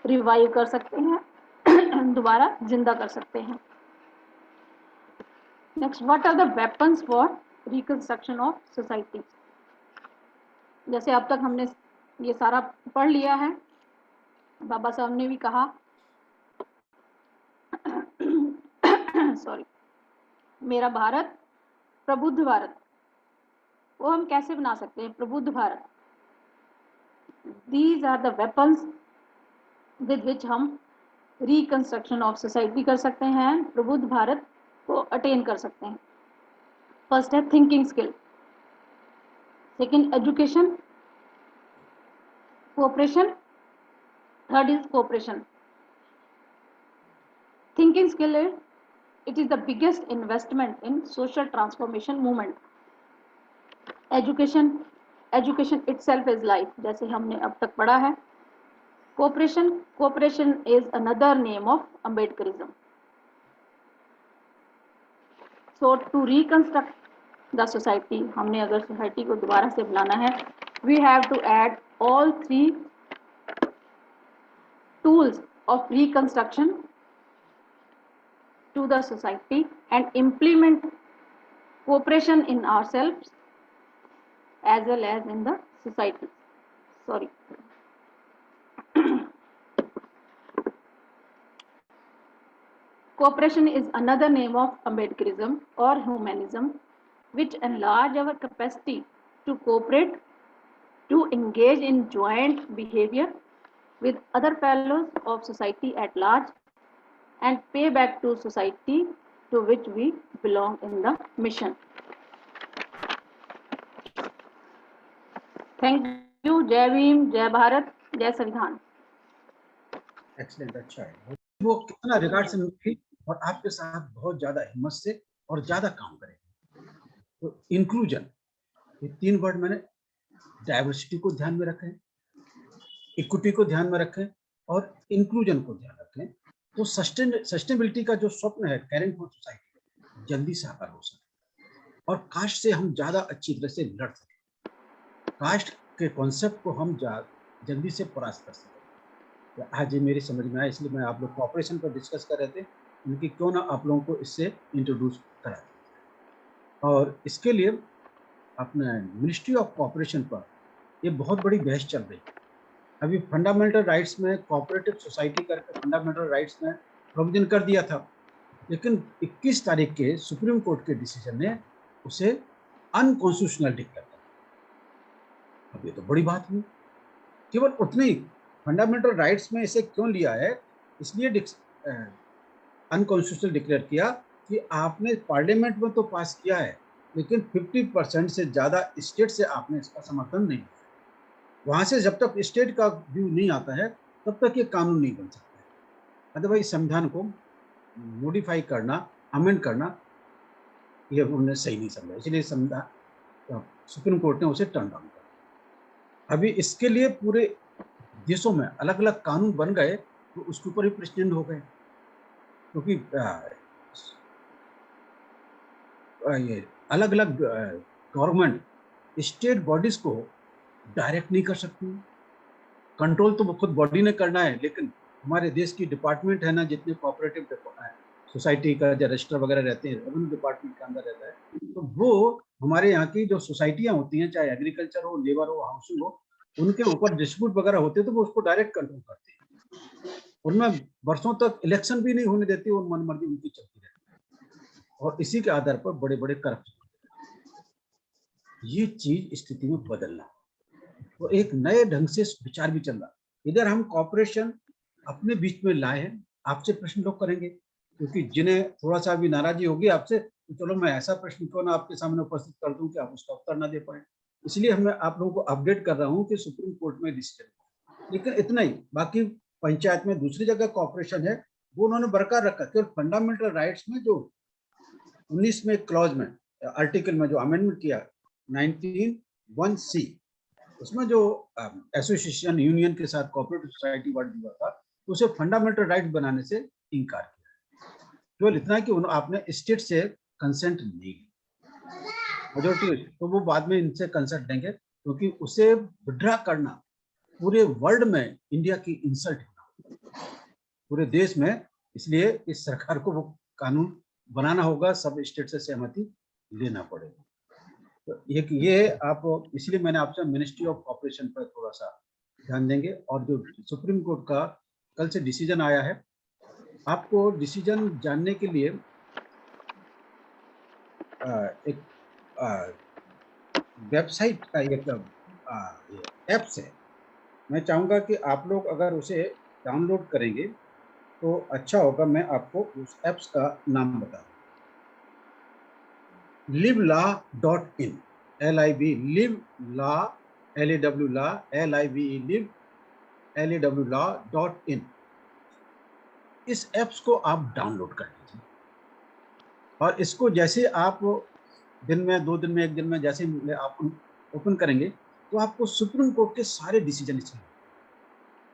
रिवाइव कर सकते हैं दोबारा जिंदा कर सकते हैं। Next, what are the weapons for reconstruction of society? जैसे अब तक हमने ये सारा पढ़ लिया है, बाबा साहब ने भी कहा सॉरी, मेरा भारत प्रबुद्ध भारत, वो हम कैसे बना सकते हैं Prabuddha Bharat? These are the weapons with which हम रिकंस्ट्रक्शन ऑफ सोसाइटी कर सकते हैं, प्रबुद्ध भारत को अटेन कर सकते हैं। फर्स्ट है thinking skill, second education, cooperation, third is cooperation. Thinking skill is, it is the biggest investment in social transformation movement। Education, education itself is life, जैसे हमने अब तक पढ़ा है। Cooperation, cooperation is another name of Ambedkarism। So to reconstruct the society, हमने अगर सोसाइटी को दोबारा से बनाना है, we have to add all three tools of reconstruction to the society and implement cooperation in ourselves as well as in the society। Sorry, cooperation is another name of Ambedkarism or humanism, which enlarge our capacity to cooperate, to engage in joint behavior with other fellows of society at large, and pay back to society to which we belong in the mission। Thank you। जय भीम, जय भारत, जय संविधान। एक्सीलेंट, अच्छा है। वो कितना रिगार्ड से मिली और आपके साथ बहुत ज्यादा हिम्मत से और ज्यादा काम करेंगे। तो इंक्लूजन, ये 3 वर्ड मैंने डाइवर्सिटी को ध्यान में रखें, इक्विटी को ध्यान में रखें और इंक्लूजन को ध्यान रखें, तो सस्टेनेबिलिटी का जो स्वप्न है कैरिंग फॉर सोसाइटी जल्दी साकार हो सके और कास्ट से हम ज्यादा अच्छी तरह से लड़ सकें, कास्ट के कॉन्सेप्ट को हम जल्दी से परास्त कर सकें। आज ये मेरी समझ में आया, इसलिए मैं आप लोग कॉपरेशन पर डिस्कस कर रहे थे, उनकी क्यों ना आप लोगों को इससे इंट्रोड्यूस करा दें। और इसके लिए अपने मिनिस्ट्री ऑफ कॉपरेशन पर ये बहुत बड़ी बहस चल रही है। अभी फंडामेंटल राइट्स में कोऑपरेटिव सोसाइटी करके फंडामेंटल राइट्स में प्रोविजन कर दिया था, लेकिन 21 तारीख के सुप्रीम कोर्ट के डिसीजन ने उसे अनकॉन्स्टिट्यूशनल डिक्लेयर कर दिया। अब ये तो बड़ी बात हुई। केवल उतने ही फंडामेंटल राइट्स में इसे क्यों लिया है, इसलिए अनकॉन्स्टिट्यूशनल डिक्लेयर किया कि आपने पार्लियामेंट में तो पास किया है, लेकिन 50% से ज्यादा स्टेट से आपने इसका समर्थन नहीं किया। वहां से जब तक स्टेट का व्यू नहीं आता है तब तक ये कानून नहीं बन सकता है। अदरवाइज संविधान को मॉडिफाई करना, अमेंड करना, ये उन्होंने सही नहीं समझा, इसलिए संविधान सुप्रीम कोर्ट ने उसे टर्न डाउन कर। अभी इसके लिए पूरे देशों में अलग अलग कानून बन गए, तो उसके ऊपर ही प्रेसिडेंट हो गए, क्योंकि ये अलग अलग गवर्नमेंट स्टेट बॉडीज को डायरेक्ट नहीं कर सकती। कंट्रोल तो खुद बॉडी ने करना है, लेकिन हमारे देश की डिपार्टमेंट है ना, जितने कोऑपरेटिव सोसाइटी का जो रजिस्टर वगैरह रहते हैं, रेवेन्यू डिपार्टमेंट के अंदर रहता है, तो वो हमारे यहाँ की जो सोसाइटियाँ होती हैं, चाहे एग्रीकल्चर हो, लेबर हो, हाउसिंग हो, उनके ऊपर डिस्प्यूट वगैरह होते हैं, तो वो उसको डायरेक्ट कंट्रोल करते हैं। उनमें वर्षों तक इलेक्शन भी नहीं होने देती, और मनमर्जी उनकी चलती रहती है, और इसी के आधार पर बड़े बड़े करप्शन। ये चीज स्थिति में बदलना, तो एक नए ढंग से विचार भी चल रहा। इधर हम कॉपरेशन अपने बीच में लाए हैं, आपसे प्रश्न लोग करेंगे, क्योंकि जिन्हें थोड़ा सा भी नाराजगी होगी आपसे, तो चलो मैं ऐसा प्रश्न क्यों ना आपके सामने उपस्थित कर दूं कि आप उसका उत्तर ना दे पाए। इसलिए मैं आप लोगों को अपडेट कर रहा हूं कि सुप्रीम कोर्ट में डिसीजन, लेकिन इतना ही, बाकी पंचायत में दूसरी जगह कॉपरेशन है, वो उन्होंने बरकरार रखा। केवल फंडामेंटल राइट्स में जो 19 में क्लॉज में आर्टिकल में जो अमेंडमेंट किया 19(1)(c), उसमें जो एसोसिएशन यूनियन के साथ कोऑपरेटिव सोसाइटी वर्ड दिया था, तो उसे फंडामेंटल राइट बनाने से इनकार किया। केवल इतना कि आपने स्टेट से कंसेंट नहीं ली, मेजोरिटी, तो वो बाद में इनसे कंसेंट लेंगे, क्योंकि उसे विड्रॉ करना पूरे वर्ल्ड में इंडिया की इंसल्ट होना, पूरे देश में। इसलिए इस सरकार को वो कानून बनाना होगा, सब स्टेट से सहमति लेना पड़ेगा। तो एक ये आप, इसलिए मैंने आपसे मिनिस्ट्री ऑफ कॉपरेशन पर थोड़ा सा ध्यान देंगे। और जो सुप्रीम कोर्ट का कल से डिसीजन आया है, आपको डिसीजन जानने के लिए एक वेबसाइट का एक एप्स है, मैं चाहूंगा कि आप लोग अगर उसे डाउनलोड करेंगे तो अच्छा होगा। मैं आपको उस एप्स का नाम बता दूं, livelaw.in, LIV, live law, LAW law, LIVE, live LAW.in। इस एप्स को आप डाउनलोड कर लीजिए, और इसको जैसे आप दिन में, 2 दिन में, 1 दिन में जैसे आप ओपन करेंगे, तो आपको सुप्रीम कोर्ट के सारे डिसीजन इसमें,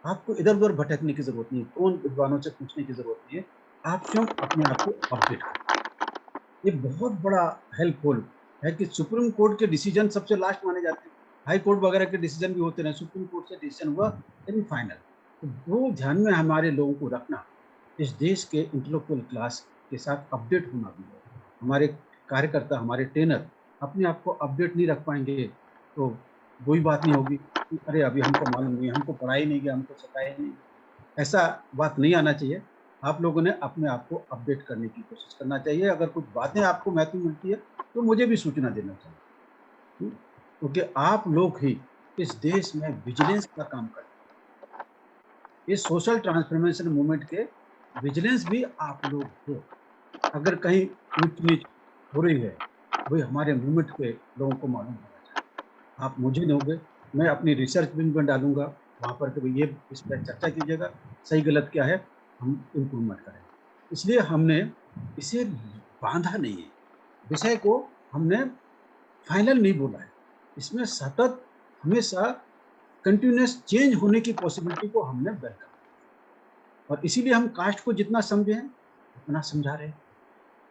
आपको इधर उधर भटकने की जरूरत नहीं, कौन विद्वानों से पूछने की जरूरत नहीं है, आप स्वयं अपने आप को अपडेट करें। ये बहुत बड़ा हेल्पफुल है कि सुप्रीम कोर्ट के डिसीजन सबसे लास्ट माने जाते हैं, हाई कोर्ट वगैरह के डिसीजन भी होते रहे, सुप्रीम कोर्ट से डिसीजन हुआ लेकिन फाइनल। तो वो ध्यान में हमारे लोगों को रखना, इस देश के इंटेलेक्चुअल क्लास के साथ अपडेट होना भी है। हमारे कार्यकर्ता, हमारे ट्रेनर अपने आप को अपडेट नहीं रख पाएंगे, तो वही बात नहीं होगी कि अरे अभी हमको मालूम नहीं, हमको पढ़ाई नहीं गया, हमको सिखाया नहीं। ऐसा बात नहीं आना चाहिए। आप लोगों ने अपने आप को अपडेट करने की कोशिश करना चाहिए। अगर कुछ बातें आपको महत्व मिलती है तो मुझे भी सूचना देना चाहिए, क्योंकि आप लोग ही इस देश में विजिलेंस का काम करते हैं। इस सोशल ट्रांसफॉर्मेशन मूवमेंट के विजिलेंस भी आप लोग हो। अगर कहीं ऊंच नीच हो रही है, वही हमारे मूवमेंट के लोगों को मालूम होना चाहिए। आप मुझे दोगे, मैं अपनी रिसर्च में डालूंगा, वहाँ पर कभी ये इस पर चर्चा कीजिएगा, सही गलत क्या है, हम इम्प्रूवमेंट करें। इसलिए हमने इसे बांधा नहीं है, विषय को हमने फाइनल नहीं बोला है। इसमें सतत हमेशा कंटिन्यूस चेंज होने की पॉसिबिलिटी को हमने वेलकम, और इसीलिए हम कास्ट को जितना समझे हैं उतना समझा रहे हैं।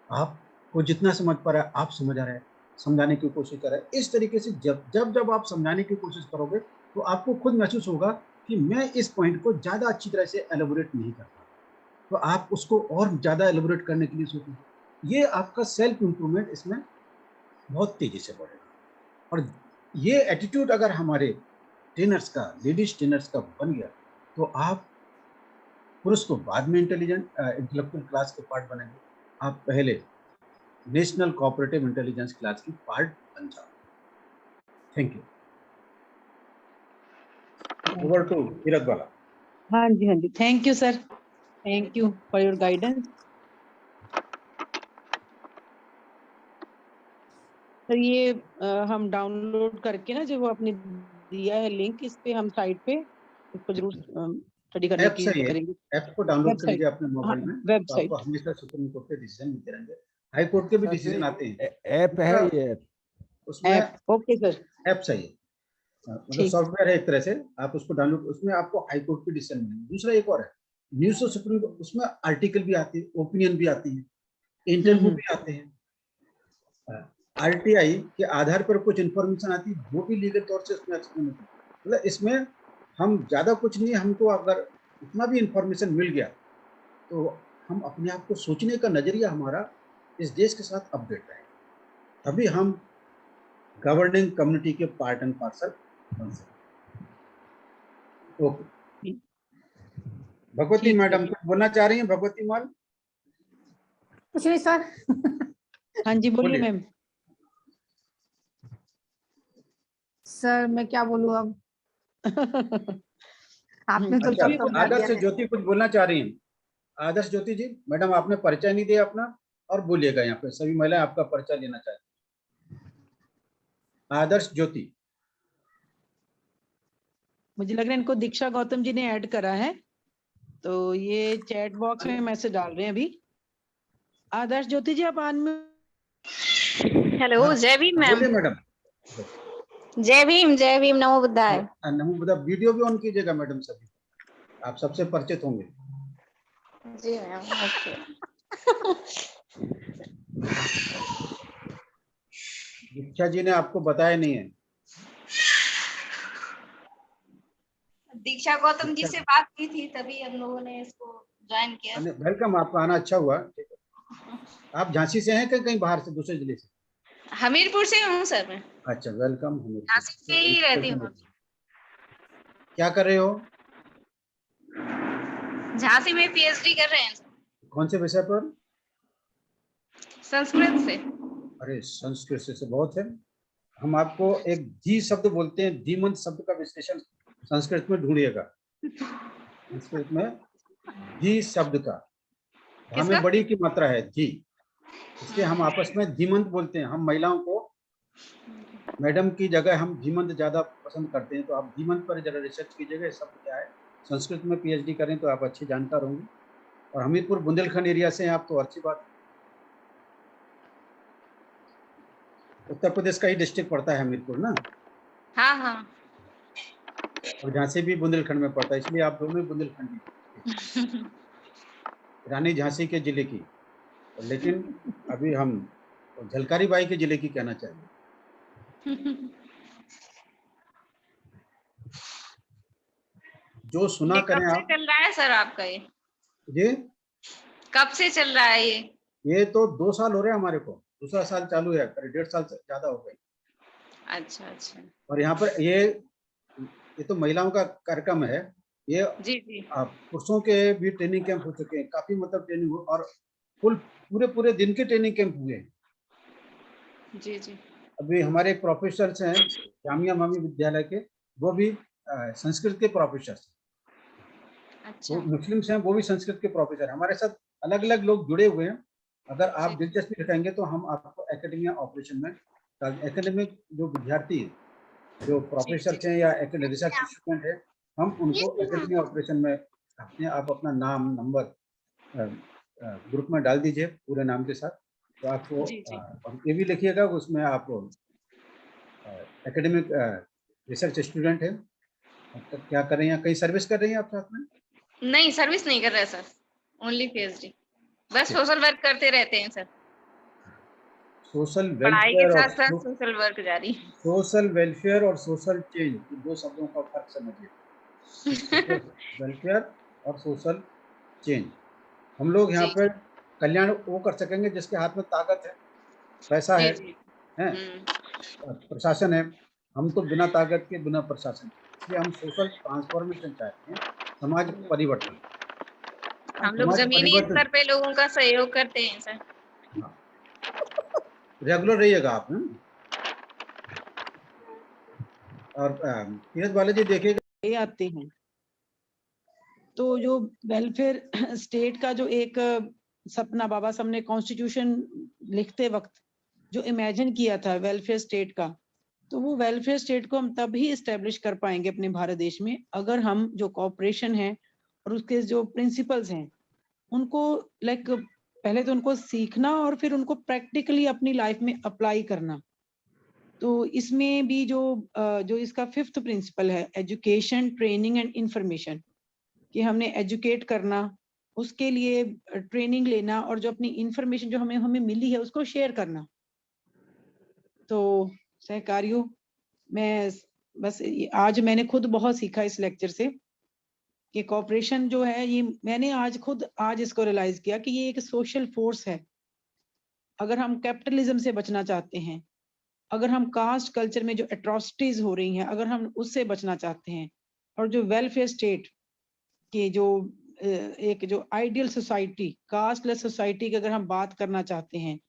आपको जितना समझ पा रहा है आप समझ आ रहे हैं, समझाने की कोशिश कर रहे हैं। इस तरीके से जब जब जब आप समझाने की कोशिश करोगे, तो आपको खुद महसूस होगा कि मैं इस पॉइंट को ज़्यादा अच्छी तरह से एलोबोरेट नहीं कर पा, तो आप उसको और ज़्यादा एलोबोरेट करने के लिए सोचें। ये आपका सेल्फ इम्प्रूवमेंट इसमें बहुत तेज़ी से बढ़ेगा। और ये एटीट्यूड अगर हमारे ट्रेनर्स का, लेडीज ट्रेनर्स का बन गया, तो आप पुरुष को बाद में इंटेलेक्चुअल क्लास के पार्ट बनेंगे, आप पहले नेशनल कोऑपरेटिव इंटेलिजेंस क्लास की पार्ट बन जाओ। Thank you. Over to Hirak वाला। हाँ जी, thank you sir, thank you for your guidance. Sir ये हम डाउनलोड करके ना, जो वो आपने दिया है लिंक, इस पे हम साइट पे इसको जरूर स्टडी करने ऐप की सही है, करेंगे। ऐप को डाउनलोड कर वेबसाइट, लीजिए अपने मोबाइल हाँ, में, तो वेबसाइट। आपको हमेशा सुप्रीम कोर्ट के डिसीजन मिलते रहेंगे, हाई कोर्ट के भी डिसीजन आते हैं। ऐप है ये, उसमें ऐप, ओके सर, ऐप सही है, मतलब ठीक। सॉफ्टवेयर है एक तरह से, आप उसको डाउनलोड, उसमें आपको हाई कोर्ट के डिसीजन मिलेंगे। दूसरा एक और है, न्यूज़ ऑफ सुप्रीम कोर्ट, उसमें आर्टिकल भी आते हैं, ओपिनियन भी आती है, इंटरव्यू भी आते हैं, आरटीआई के आधार पर कुछ इंफॉर्मेशन आती है, वो भी लीगल तौर से उसमें एक्सप्लेन होती है। मतलब इसमें हम ज्यादा कुछ नहीं, हमको अगर इतना भी इंफॉर्मेशन मिल गया तो हम अपने आप को सोचने का नजरिया हमारा इस देश के साथ अपडेट रहेगा, तभी हम गवर्निंग कम्युनिटी के पार्ट एंड पार्सल बन सकते। ओके, भगवती मैडम कुछ बोलना चाह रही हैं? भगवती माल, कुछ नहीं सर। हाँ जी, बोलिए बोलिए। मैम। सर मैं क्या बोलूं अब, आपने तो अच्छा, सब समझा आदर्श दिया है। ज्योति कुछ बोलना चाह रही हैं? आदर्श ज्योति जी, मैडम आपने परिचय नहीं दिया अपना, और बोलिएगा, यहाँ पे सभी महिलाएं आपका परिचय लेना चाहती हैं। आदर्श ज्योति। मुझे लग रहा है इनको दीक्षा गौतम जी ने ऐड करा है, तो ये चैट बॉक्स में मैसेज डाल रहे हैं अभी। आदर्श ज्योति जी, आप हेलो, हाँ, जय भीम मैम। बोलिए मैडम। जय भीम, नमो बुद्धाय। नमो बुद्धा। वीडियो भी ऑन कीजिएगा मैडम, सभी आप सबसे परिचित होंगे। जी मैम, ओके। दीक्षा जी ने आपको बताया नहीं है? दीक्षा गौतम जी से बात की थी, तभी हम लोगों ने इसको ज्वाइन किया। वेलकम, आपका आना अच्छा हुआ। आप झांसी से हैं कि कहीं बाहर से, दूसरे जिले से? हमीरपुर से हूँ सर मैं। अच्छा, वेलकम। झांसी से ही रहती हूँ। क्या कर रहे हो? झांसी में पीएचडी कर रहे हैं सर। कौन से विषय पर? संस्कृत से। अरे संस्कृत से बहुत है। हम आपको एक धी शब्द बोलते हैं, धीमंत शब्द का विश्लेषण संस्कृत में ढूंढिएगा। संस्कृत में धी शब्द का धा में बड़ी की मात्रा है, धी, इसलिए हम आपस में धीमंत बोलते हैं। हम महिलाओं को मैडम की जगह हम धीमंत ज्यादा पसंद करते हैं, तो आप धीमंत पर जरा रिसर्च कीजिएगा, शब्द क्या है। संस्कृत में पीएचडी करें तो आप अच्छे जानकार होंगे, और हमीरपुर बुंदेलखंड एरिया से हैं आप, तो अच्छी बात। उत्तर प्रदेश का ही डिस्ट्रिक्ट पड़ता है हमीरपुर ना? हाँ हाँ। और झांसी भी बुंदेलखंड में पड़ता है, इसलिए आप दोनों बुंदेलखंडी। रानी झांसी के जिले की, लेकिन अभी हम झलकारी बाई के जिले की कहना चाहिए। जो सुना करें आप। चल रहा है सर आपका ये? ये कब से चल रहा है ये? ये तो 2 साल हो रहे हैं हमारे को, दूसरा साल चालू है, करीब 1.5 साल से ज्यादा हो गई। अच्छा अच्छा। और यहाँ पर ये तो महिलाओं का कार्यक्रम है, ये जी जी। पुरुषों के भी ट्रेनिंग कैंप हो चुके हैं, काफी मतलब ट्रेनिंग हो, और पूरे दिन के ट्रेनिंग कैंप हुए हैं। जी जी। अभी हमारे एक प्रोफेसर हैं जामिया मामी विद्यालय के, वो भी संस्कृत के प्रोफेसर हैं। अच्छा। वो मुस्लिम्स हैं, वो भी संस्कृत के प्रोफेसर हैं। हमारे साथ अलग अलग लोग जुड़े हुए हैं। अगर आप दिलचस्पी दिखाएंगे तो हम आपको एकेडमिया ऑपरेशन में, एकेडमिक जो विद्यार्थी, जो प्रोफेसर हैं या रिसर्च स्टूडेंट है, हम उनको एकेडमिया ऑपरेशन में आप अपना नाम नंबर ग्रुप में डाल दीजिए पूरे नाम के साथ, तो आपको और ये भी लिखिएगा उसमें आप एकेडमिक रिसर्च स्टूडेंट है, क्या कर रहे हैं, कहीं सर्विस कर रही हैं आप साथ में? नहीं, सर्विस नहीं कर रहे सर, ओनली पीएचडी, बस सोशल वर्क करते रहते हैं सर। सोशल पढ़ाई के वेलफेयर साथ साथ सोशल वर्क जारी। सोशल वेलफेयर और सोशल चेंज, दो शब्दों का फर्क समझिए। वेलफेयर और सोशल चेंज। हम लोग यहाँ जी, पे कल्याण वो कर सकेंगे जिसके हाथ में ताकत है, पैसा जी, है, जी। हैं, प्रशासन है। हम तो बिना ताकत के, बिना प्रशासन के, इसलिए हम सोशल ट्रांसफॉर्मेशन चाहते हैं, समाज परिवर्तन। हम लोग समाज जमीनी परिवर्तन, स्तर पे लोगों का सहयोग करते हैं सर। हाँ, रेगुलर रहिएगा आप। और तीरथ बालाजी देखिएगा, ये आते हैं। तो जो वेलफेयर स्टेट का जो एक सपना बाबा साहब ने कॉन्स्टिट्यूशन लिखते वक्त जो इमेजिन किया था वेलफेयर स्टेट का, तो वो वेलफेयर स्टेट को हम तभी इस्टेब्लिश कर पाएंगे अपने भारत देश में अगर हम जो कॉपरेशन है और उसके जो प्रिंसिपल्स हैं उनको पहले तो उनको सीखना और फिर उनको प्रैक्टिकली अपनी लाइफ में अप्लाई करना। तो इसमें भी जो इसका 5th प्रिंसिपल है, एजुकेशन, ट्रेनिंग एंड इंफॉर्मेशन, कि हमने एजुकेट करना, उसके लिए ट्रेनिंग लेना और जो अपनी इंफॉर्मेशन जो हमें मिली है उसको शेयर करना। तो सहकारियों, मैं बस आज मैंने खुद बहुत सीखा इस लेक्चर से कि कॉपरेशन जो है ये मैंने आज इसको रियलाइज किया कि ये एक सोशल फोर्स है। अगर हम कैपिटलिज्म से बचना चाहते हैं, अगर हम कास्ट कल्चर में जो एट्रोसिटीज हो रही हैं अगर हम उससे बचना चाहते हैं, और जो वेलफेयर स्टेट के जो एक जो आइडियल सोसाइटी, कास्टलेस सोसाइटी की अगर हम बात करना चाहते हैं,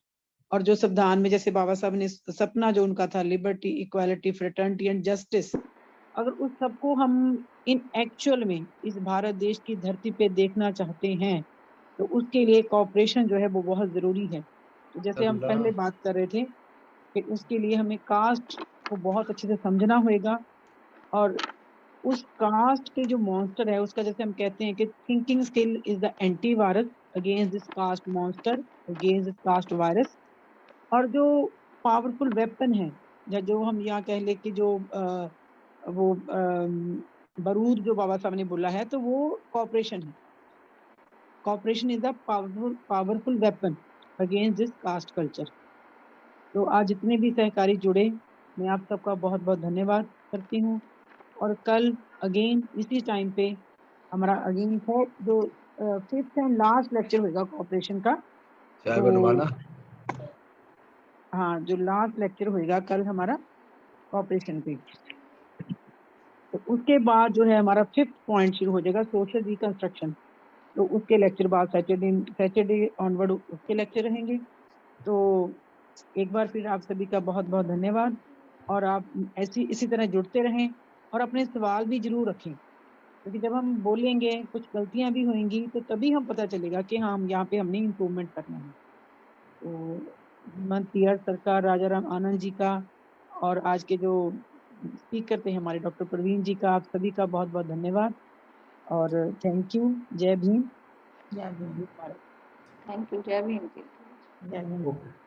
और जो संविधान में जैसे बाबा साहब ने सपना जो उनका था, liberty, equality, fraternity and justice, अगर उस सबको हम इन एक्चुअल में इस भारत देश की धरती पे देखना चाहते हैं तो उसके लिए कॉपरेशन जो है वो बहुत जरूरी है। तो जैसे हम पहले बात कर रहे थे कि उसके लिए हमें कास्ट को बहुत अच्छे से समझना होगा, और उस कास्ट के जो मॉन्स्टर है उसका, जैसे हम कहते हैं कि thinking skill is the antivirus against this caste monster, against this caste virus. और जो पावरफुल वेपन है, या जो हम यहाँ कह ले कि जो वो बारूद जो बाबा साहब ने बोला है, तो वो कॉपरेशन है। Cooperation is the powerful weapon against this caste culture. तो आज जितने भी सहकारी जुड़े, मैं आप सबका बहुत बहुत धन्यवाद करती हूँ। और कल अगेन इसी टाइम पे हमारा अगेन है जो 5th एंड लास्ट लेक्चर होगा कॉपरेशन का। तो हाँ, जो लास्ट लेक्चर होगा कल हमारा कॉपरेशन पे, तो उसके बाद जो है हमारा 5th पॉइंट शुरू हो जाएगा, सोशल रिकंस्ट्रक्शन। तो उसके लेक्चर बाद सैटरडे ऑनवर्ड उसके लेक्चर रहेंगे। तो एक बार फिर आप सभी का बहुत बहुत धन्यवाद, और आप इसी तरह जुड़ते रहें और अपने सवाल भी जरूर रखें, क्योंकि जब हम बोलेंगे कुछ गलतियां भी होंगी तो तभी हम पता चलेगा कि हाँ, हम यहाँ पे हमने इम्प्रूवमेंट करना है। तो हेमंत PR सरकार, राजा राम आनंद जी का, और आज के जो स्पीकर थे हमारे डॉक्टर प्रवीण जी का, आप सभी का बहुत बहुत धन्यवाद और थैंक यू। जय भीम, जय भारत। Thank you. जय भीम जी। जय भीम। ओके।